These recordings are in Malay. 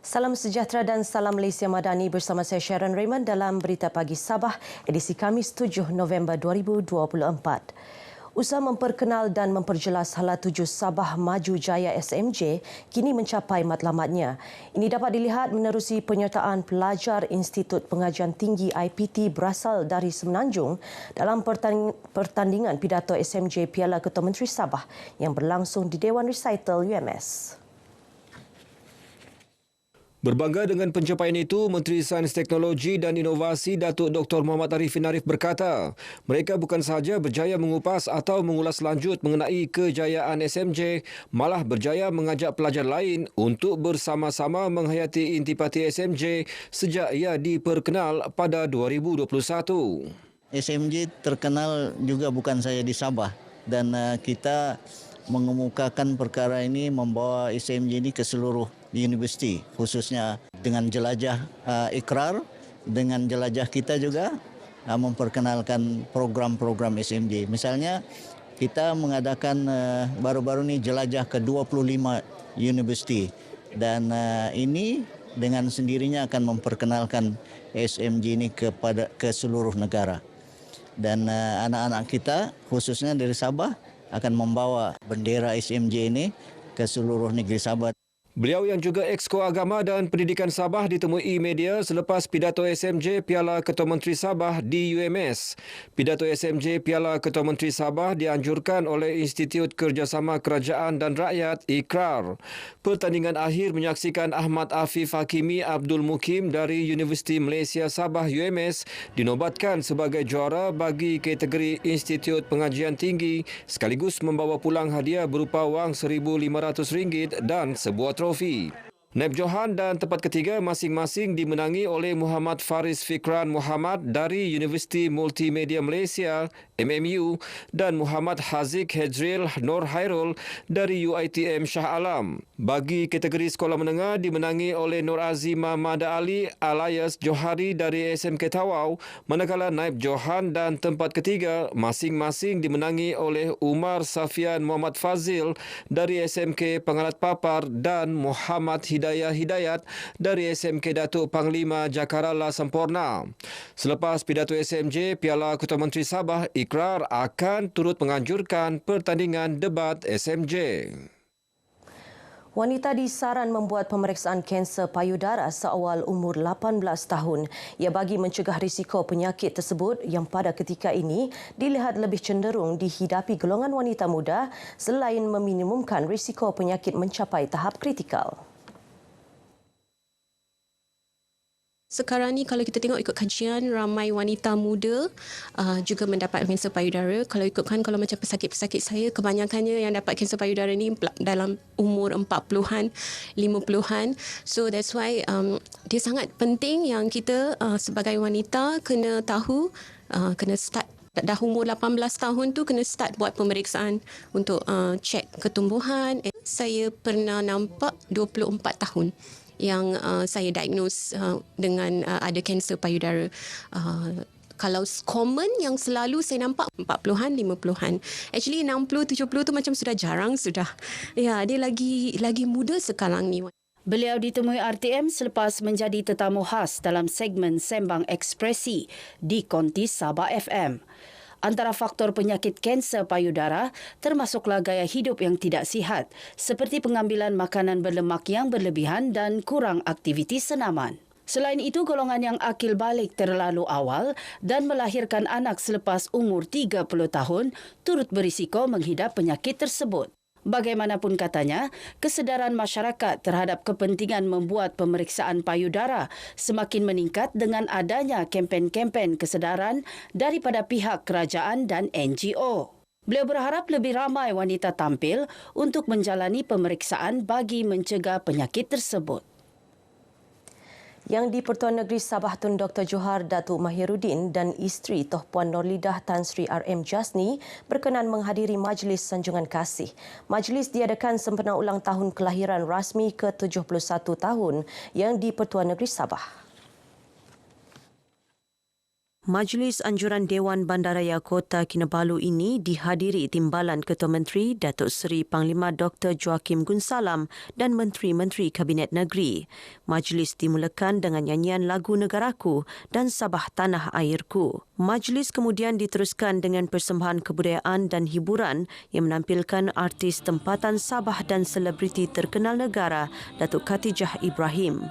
Salam sejahtera dan salam Malaysia Madani bersama saya Sharon Raymond dalam Berita Pagi Sabah edisi Khamis 7 November 2024. Usaha memperkenal dan memperjelas hala tuju Sabah Maju Jaya SMJ kini mencapai matlamatnya. Ini dapat dilihat menerusi penyertaan pelajar Institut Pengajian Tinggi IPT berasal dari Semenanjung dalam pertandingan pidato SMJ Piala Ketua Menteri Sabah yang berlangsung di Dewan Recital UMS. Berbangga dengan pencapaian itu, Menteri Sains Teknologi dan Inovasi Datuk Dr. Muhammad Arifin Arif berkata, mereka bukan sahaja berjaya mengupas atau mengulas lanjut mengenai kejayaan SMJ, malah berjaya mengajak pelajar lain untuk bersama-sama menghayati intipati SMJ sejak ia diperkenal pada 2021. SMJ terkenal juga bukan saja di Sabah dan kita mengemukakan perkara ini membawa SMJ ini ke seluruh universiti, khususnya dengan jelajah ikrar, dengan jelajah kita juga memperkenalkan program-program SMJ. Misalnya kita mengadakan baru-baru ini jelajah ke 25 universiti dan ini dengan sendirinya akan memperkenalkan SMJ ini ke seluruh negara. Dan anak-anak kita khususnya dari Sabah akan membawa bendera SMJ ini ke seluruh negeri Sabah. Beliau yang juga Exco Agama dan Pendidikan Sabah ditemui media selepas pidato SMJ Piala Ketua Menteri Sabah di UMS. Pidato SMJ Piala Ketua Menteri Sabah dianjurkan oleh Institut Kerjasama Kerajaan dan Rakyat IKRAR. Pertandingan akhir menyaksikan Ahmad Afif Hakimi Abdul Mukim dari Universiti Malaysia Sabah UMS dinobatkan sebagai juara bagi kategori Institut Pengajian Tinggi sekaligus membawa pulang hadiah berupa wang RM1,500 dan sebuah trofi. Naib Johan dan tempat ketiga masing-masing dimenangi oleh Muhammad Faris Fikran Muhammad dari Universiti Multimedia Malaysia MMU dan Muhammad Haziq Hejril Nur Hairul dari UiTM Shah Alam. Bagi kategori sekolah menengah dimenangi oleh Nur Azima Mada Ali alias Johari dari SMK Tawau, manakala Naib Johan dan tempat ketiga masing-masing dimenangi oleh Umar Safian Muhammad Fazil dari SMK Pengalat Papar dan Muhammad Hidayat dari SMK Datuk Panglima Jakarala Semporna. Selepas pidato SMJ Piala Ketua Menteri Sabah, IKRAR akan turut menganjurkan pertandingan debat SMJ. Wanita disaran membuat pemeriksaan kanser payudara seawal umur 18 tahun. Ia bagi mencegah risiko penyakit tersebut yang pada ketika ini dilihat lebih cenderung dihidapi golongan wanita muda selain meminimumkan risiko penyakit mencapai tahap kritikal. Sekarang ni kalau kita tengok ikut kajian, ramai wanita muda juga mendapat kanser payudara. Kalau ikutkan, kalau macam pesakit-pesakit saya, kebanyakannya yang dapat kanser payudara ni dalam umur 40-an, 50-an. So that's why dia sangat penting yang kita sebagai wanita kena tahu, kena start dah umur 18 tahun tu kena start buat pemeriksaan untuk cek ketumbuhan. Saya pernah nampak 24 tahun yang saya diagnose dengan ada kanser payudara. Kalau common yang selalu saya nampak 40-an, 50-an. Actually 60, 70 tu macam sudah jarang sudah. Ya, dia lagi muda sekarang ni. Beliau ditemui RTM selepas menjadi tetamu khas dalam segmen Sembang Ekspresi di Konti Sabah FM. Antara faktor penyakit kanser payudara termasuklah gaya hidup yang tidak sihat, seperti pengambilan makanan berlemak yang berlebihan dan kurang aktiviti senaman. Selain itu, golongan yang akil balik terlalu awal dan melahirkan anak selepas umur 30 tahun turut berisiko menghidap penyakit tersebut. Bagaimanapun katanya, kesedaran masyarakat terhadap kepentingan membuat pemeriksaan payudara semakin meningkat dengan adanya kempen-kempen kesedaran daripada pihak kerajaan dan NGO. Beliau berharap lebih ramai wanita tampil untuk menjalani pemeriksaan bagi mencegah penyakit tersebut. Yang di-Pertuan Negeri Sabah Tun Dr. Johar Datuk Mahiruddin dan isteri Toh Puan Nurlidah Tan Sri RM Jasni berkenan menghadiri Majlis Sanjungan Kasih. Majlis diadakan sempena ulang tahun kelahiran rasmi ke-71 tahun yang di-Pertuan Negeri Sabah. Majlis Anjuran Dewan Bandaraya Kota Kinabalu ini dihadiri Timbalan Ketua Menteri Datuk Seri Panglima Dr. Joaquim Gunsalam dan Menteri-Menteri Kabinet Negeri. Majlis dimulakan dengan nyanyian lagu Negaraku dan Sabah Tanah Airku. Majlis kemudian diteruskan dengan persembahan kebudayaan dan hiburan yang menampilkan artis tempatan Sabah dan selebriti terkenal negara Datuk Khatijah Ibrahim.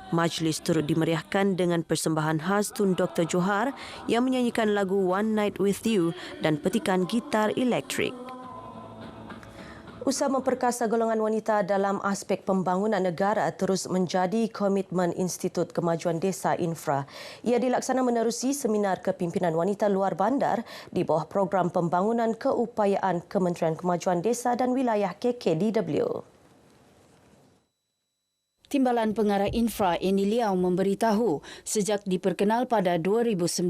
Majlis turut dimeriahkan dengan persembahan khas Tun Dr. Johar yang menyanyikan lagu One Night With You dan petikan gitar elektrik. Usaha memperkasa golongan wanita dalam aspek pembangunan negara terus menjadi komitmen Institut Kemajuan Desa Infra. Ia dilaksana menerusi seminar kepimpinan wanita luar bandar di bawah program pembangunan keupayaan Kementerian Kemajuan Desa dan Wilayah KKDW. Timbalan Pengarah Infra Eni Liao memberitahu sejak diperkenal pada 2019,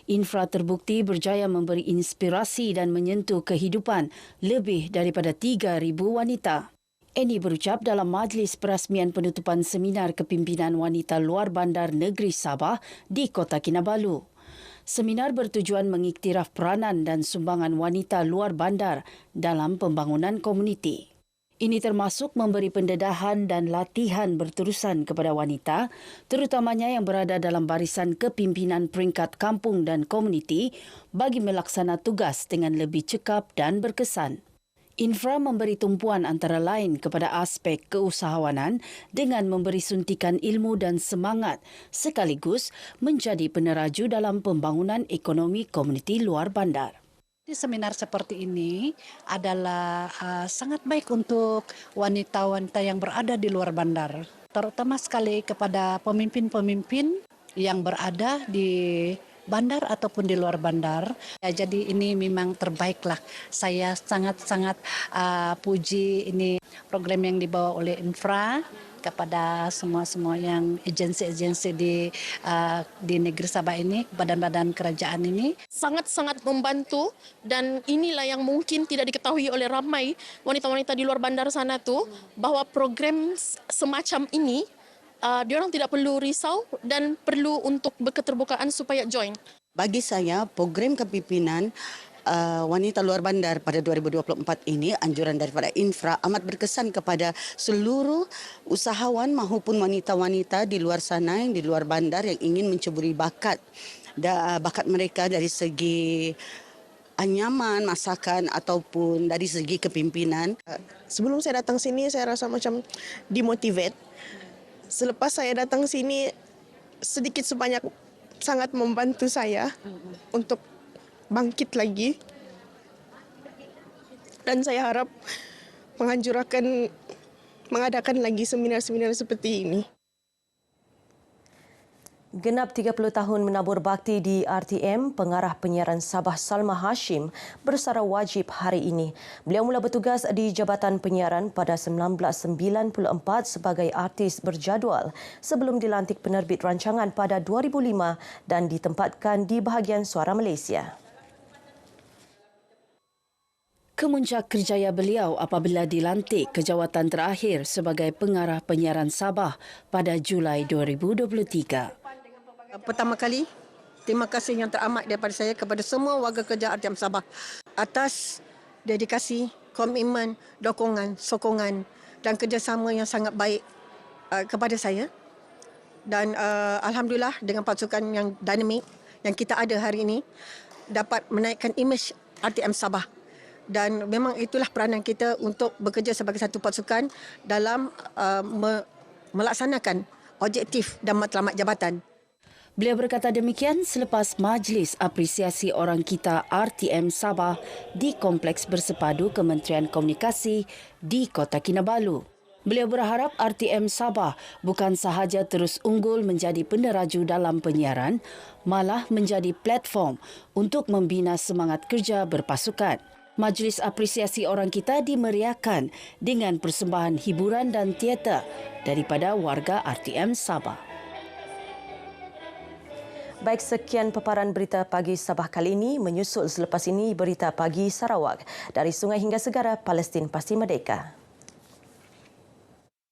Infra terbukti berjaya memberi inspirasi dan menyentuh kehidupan lebih daripada 3,000 wanita. Eni berucap dalam majlis perasmian penutupan seminar kepimpinan wanita luar bandar negeri Sabah di Kota Kinabalu. Seminar bertujuan mengiktiraf peranan dan sumbangan wanita luar bandar dalam pembangunan komuniti. Ini termasuk memberi pendedahan dan latihan berterusan kepada wanita, terutamanya yang berada dalam barisan kepimpinan peringkat kampung dan komuniti bagi melaksana tugas dengan lebih cekap dan berkesan. Infra memberi tumpuan antara lain kepada aspek keusahawanan dengan memberi suntikan ilmu dan semangat sekaligus menjadi peneraju dalam pembangunan ekonomi komuniti luar bandar. Seminar seperti ini adalah sangat baik untuk wanita-wanita yang berada di luar bandar, terutama sekali kepada pemimpin-pemimpin yang berada di bandar ataupun di luar bandar. Ya, jadi ini memang terbaiklah. Saya sangat-sangat puji ini program yang dibawa oleh Infra kepada semua yang agensi-agensi di negeri Sabah ini, badan-badan kerajaan ini. Sangat-sangat membantu dan inilah yang mungkin tidak diketahui oleh ramai wanita-wanita di luar bandar sana tu, bahawa program semacam ini diorang tidak perlu risau dan perlu untuk berketerbukaan supaya join. Bagi saya, program kepimpinan wanita luar bandar pada 2024 ini, anjuran daripada Infra amat berkesan kepada seluruh usahawan maupun wanita-wanita di luar sana yang di luar bandar yang ingin menceburi bakat mereka dari segi anyaman, masakan ataupun dari segi kepimpinan. Sebelum saya datang sini, saya rasa macam dimotivate. Selepas saya datang sini, sedikit sebanyak sangat membantu saya untuk bangkit lagi. Dan saya harap mengadakan lagi seminar-seminar seperti ini. Genap 30 tahun menabur bakti di RTM, pengarah penyiaran Sabah Salma Hashim bersara wajib hari ini. Beliau mula bertugas di Jabatan Penyiaran pada 1994 sebagai artis berjadual sebelum dilantik penerbit rancangan pada 2005 dan ditempatkan di bahagian Suara Malaysia. Kemuncak kerjaya beliau apabila dilantik ke jawatan terakhir sebagai pengarah penyiaran Sabah pada Julai 2023. Pertama kali, terima kasih yang teramat daripada saya kepada semua warga kerja RTM Sabah atas dedikasi, komitmen, dukungan, sokongan dan kerjasama yang sangat baik kepada saya. Dan Alhamdulillah dengan pasukan yang dinamik yang kita ada hari ini dapat menaikkan imej RTM Sabah. Dan memang itulah peranan kita untuk bekerja sebagai satu pasukan dalam melaksanakan objektif dan matlamat jabatan. Beliau berkata demikian selepas Majlis Apresiasi Orang Kita RTM Sabah di Kompleks Bersepadu Kementerian Komunikasi di Kota Kinabalu. Beliau berharap RTM Sabah bukan sahaja terus unggul menjadi peneraju dalam penyiaran, malah menjadi platform untuk membina semangat kerja berpasukan. Majlis Apresiasi Orang Kita dimeriahkan dengan persembahan hiburan dan teater daripada warga RTM Sabah. Baik, sekian paparan berita pagi Sabah kali ini. Menyusul selepas ini berita pagi Sarawak. Dari sungai hingga segara, Palestin pasti merdeka.